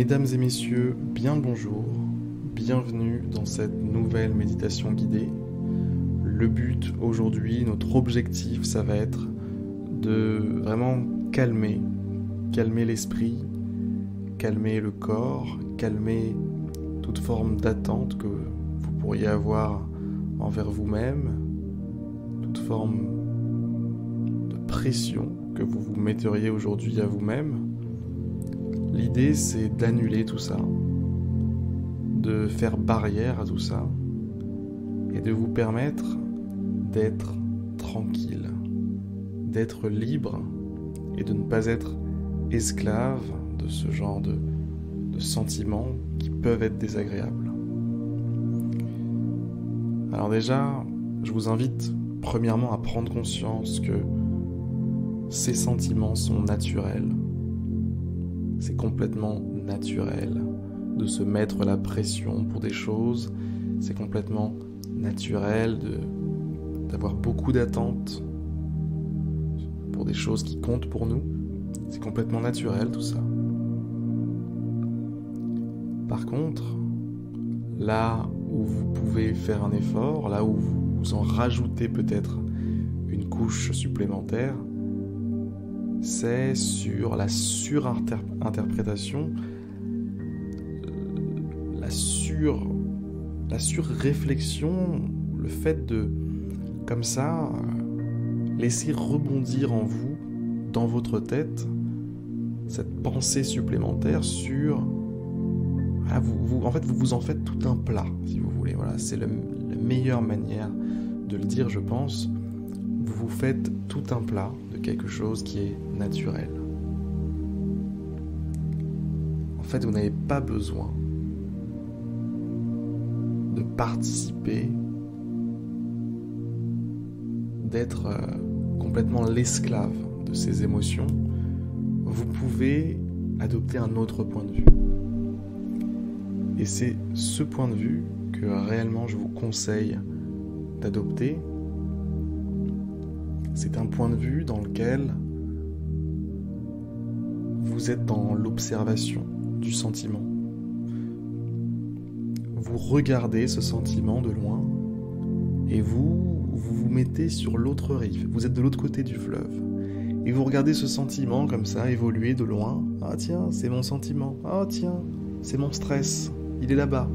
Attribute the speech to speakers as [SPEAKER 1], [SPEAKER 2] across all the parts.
[SPEAKER 1] Mesdames et messieurs, bien le bonjour, bienvenue dans cette nouvelle méditation guidée. Le but aujourd'hui, notre objectif, ça va être de vraiment calmer l'esprit, calmer le corps, calmer toute forme d'attente que vous pourriez avoir envers vous-même, toute forme de pression que vous vous metteriez aujourd'hui à vous-même. L'idée, c'est d'annuler tout ça, de faire barrière à tout ça et de vous permettre d'être tranquille, d'être libre et de ne pas être esclave de ce genre de sentiments qui peuvent être désagréables. Alors déjà, je vous invite premièrement à prendre conscience que ces sentiments sont naturels. C'est complètement naturel de se mettre la pression pour des choses. C'est complètement naturel d'avoir beaucoup d'attentes pour des choses qui comptent pour nous. C'est complètement naturel tout ça. Par contre, là où vous pouvez faire un effort, là où vous en rajoutez peut-être une couche supplémentaire, c'est sur la surinterprétation, la surréflexion, le fait de, comme ça, laisser rebondir en vous, dans votre tête, cette pensée supplémentaire sur... vous vous en faites tout un plat, si vous voulez. Voilà, c'est la meilleure manière de le dire, je pense. Vous vous faites tout un plat de quelque chose qui est naturel. En fait, vous n'avez pas besoin de participer, d'être complètement l'esclave de ces émotions. Vous pouvez adopter un autre point de vue. Et c'est ce point de vue que réellement je vous conseille d'adopter. C'est un point de vue dans lequel vous êtes dans l'observation du sentiment. Vous regardez ce sentiment de loin et vous vous mettez sur l'autre rive. Vous êtes de l'autre côté du fleuve. Et vous regardez ce sentiment comme ça évoluer de loin. Ah tiens, c'est mon sentiment. Ah tiens, c'est mon stress. Il est là-bas,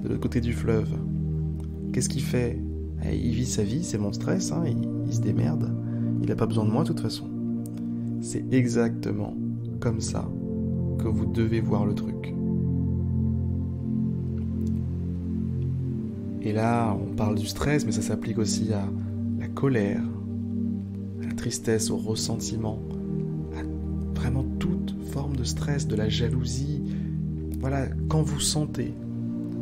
[SPEAKER 1] de l'autre côté du fleuve. Qu'est-ce qu'il fait ? Il vit sa vie, c'est mon stress, hein, il se démerde. Il n'a pas besoin de moi de toute façon. C'est exactement comme ça que vous devez voir le truc. Et là, on parle du stress, mais ça s'applique aussi à la colère, à la tristesse, au ressentiment, à vraiment toute forme de stress, de la jalousie. Voilà, quand vous sentez,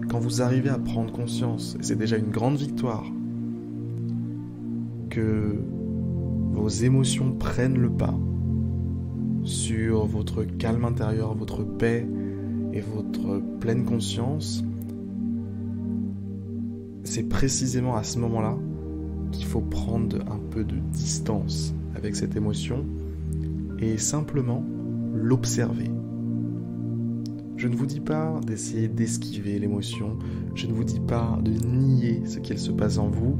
[SPEAKER 1] quand vous arrivez à prendre conscience, et c'est déjà une grande victoire, que vos émotions prennent le pas sur votre calme intérieur, votre paix et votre pleine conscience, c'est précisément à ce moment-là qu'il faut prendre un peu de distance avec cette émotion et simplement l'observer. Je ne vous dis pas d'essayer d'esquiver l'émotion, je ne vous dis pas de nier ce qu'il se passe en vous,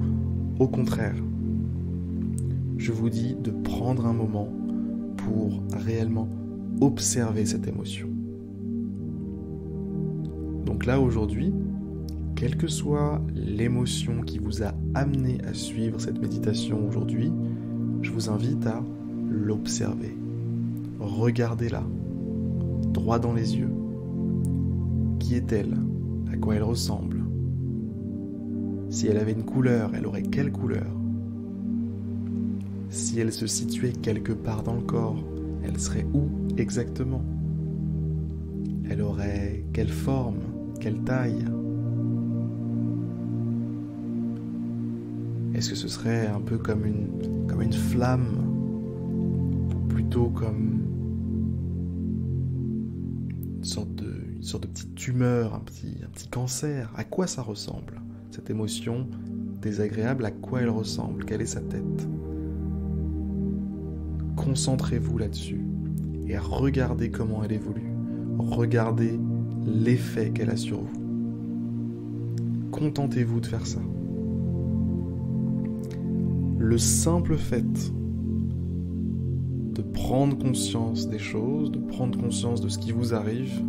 [SPEAKER 1] au contraire. Je vous dis de prendre un moment pour réellement observer cette émotion. Donc là, aujourd'hui, quelle que soit l'émotion qui vous a amené à suivre cette méditation aujourd'hui, je vous invite à l'observer. Regardez-la, droit dans les yeux. Qui est-elle ? À quoi elle ressemble ? Si elle avait une couleur, elle aurait quelle couleur ? Si elle se situait quelque part dans le corps, elle serait où exactement ? Elle aurait quelle forme, quelle taille ? Est-ce que ce serait un peu comme une flamme, ou plutôt comme une sorte de petite tumeur, un petit cancer ? À quoi ça ressemble ? Cette émotion désagréable, à quoi elle ressemble ? Quelle est sa tête ? Concentrez-vous là-dessus et regardez comment elle évolue. regardez l'effet qu'elle a sur vous. Contentez-vous de faire ça. Le simple fait de prendre conscience des choses, de prendre conscience de ce qui vous arrive,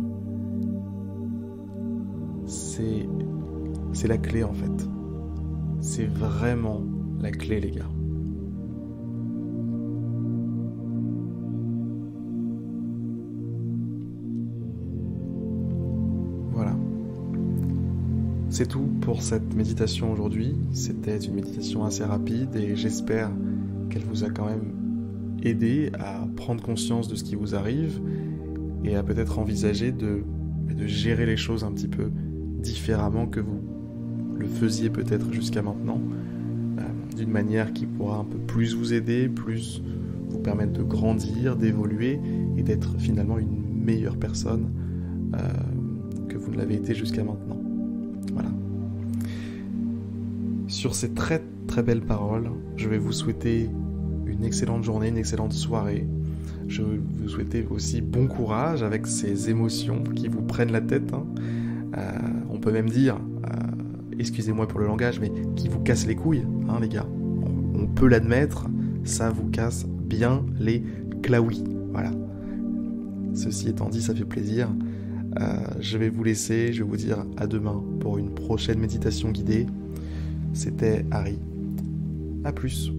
[SPEAKER 1] c'est la clé en fait. C'est vraiment la clé, les gars. Voilà. C'est tout pour cette méditation aujourd'hui. C'était une méditation assez rapide et j'espère qu'elle vous a quand même aidé à prendre conscience de ce qui vous arrive et à peut-être envisager de gérer les choses un petit peu différemment que vous le faisiez peut-être jusqu'à maintenant, d'une manière qui pourra un peu plus vous aider, plus vous permettre de grandir, d'évoluer et d'être finalement une meilleure personne que vous ne l'avez été jusqu'à maintenant. Voilà. Sur ces très très belles paroles, je vais vous souhaiter une excellente journée, une excellente soirée. Je vais vous souhaiter aussi bon courage avec ces émotions qui vous prennent la tête. On peut même dire, excusez-moi pour le langage, mais qui vous cassent les couilles, les gars. On peut l'admettre, ça vous casse bien les claouis. Voilà. Ceci étant dit, ça fait plaisir. Je vais vous laisser, je vais vous dire à demain pour une prochaine méditation guidée. C'était Harry. À plus.